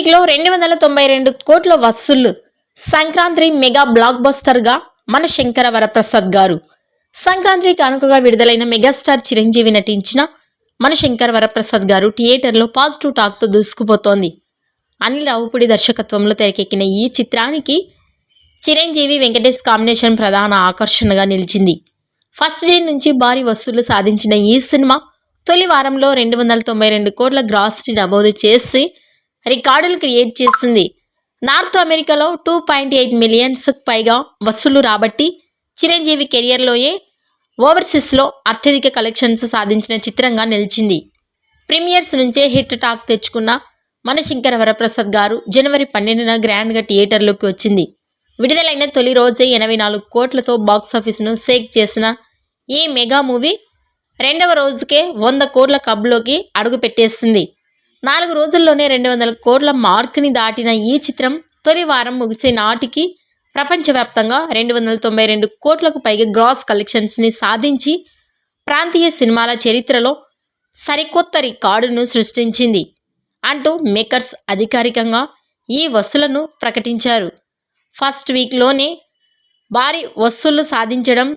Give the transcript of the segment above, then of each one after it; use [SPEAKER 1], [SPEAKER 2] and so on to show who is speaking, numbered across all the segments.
[SPEAKER 1] వీక్లో 292 కోట్ల వసూళ్లు. సంక్రాంతి మెగా బ్లాక్ బస్టర్ గా మన శంకర వరప్రసాద్ గారు. సంక్రాంతి కానుకగా విడుదలైన మెగాస్టార్ చిరంజీవి నటించిన మన శంకర వరప్రసాద్ గారు థియేటర్లో పాజిటివ్ టాక్ తో దూసుకుపోతోంది. అనిల్ రావుపూడి దర్శకత్వంలో తెరకెక్కిన ఈ చిత్రానికి చిరంజీవి వెంకటేష్ కాంబినేషన్ ప్రధాన ఆకర్షణగా నిలిచింది. ఫస్ట్ డే నుంచి భారీ వసూళ్లు సాధించిన ఈ సినిమా తొలి వారంలో 292 కోట్ల గ్రాస్ ని నమోదు చేసి రికార్డులు క్రియేట్ చేసింది. నార్త్ అమెరికాలో 2.8 మిలియన్స్ పైగా వసూలు రాబట్టి చిరంజీవి కెరియర్లోయే ఓవర్సీస్లో అత్యధిక కలెక్షన్స్ సాధించిన చిత్రంగా నిలిచింది. ప్రీమియర్స్ నుంచే హిట్ టాక్ తెచ్చుకున్న మన శంకర వరప్రసాద్ గారు జనవరి 12న గ్రాండ్గా థియేటర్లోకి వచ్చింది. విడుదలైన తొలి రోజే 84 కోట్లతో బాక్సాఫీస్ను షేక్ చేసిన ఈ మెగా మూవీ రెండవ రోజుకే 100 కోట్ల క్లబ్లోకి అడుగు పెట్టేసింది. 4 రోజుల్లోనే 200 కోట్ల మార్క్ని దాటిన ఈ చిత్రం తొలి వారం ముగిసే నాటికి ప్రపంచవ్యాప్తంగా 292 కోట్లకు పైగా గ్రాస్ కలెక్షన్స్ని సాధించి ప్రాంతీయ సినిమాల చరిత్రలో సరికొత్త రికార్డును సృష్టించింది అంటూ మేకర్స్ అధికారికంగా ఈ వసూళ్లను ప్రకటించారు. ఫస్ట్ వీక్లోనే భారీ వసూళ్లు సాధించడం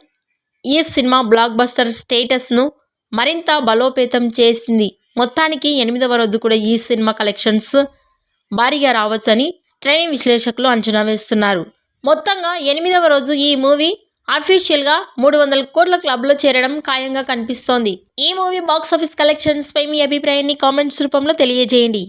[SPEAKER 1] ఈ సినిమా బ్లాక్ బస్టర్ స్టేటస్ను మరింత బలోపేతం చేసింది. మొత్తానికి 8వ రోజు కూడా ఈ సినిమా కలెక్షన్స్ భారీగా రావచ్చని ట్రేడింగ్ విశ్లేషకులు అంచనా వేస్తున్నారు. మొత్తంగా 8వ రోజు ఈ మూవీ అఫీషియల్గా 300 కోట్ల క్లబ్లో చేరడం ఖాయంగా కనిపిస్తోంది. ఈ మూవీ బాక్సాఫీస్ కలెక్షన్స్ పై మీ అభిప్రాయాన్ని కామెంట్స్ రూపంలో తెలియజేయండి.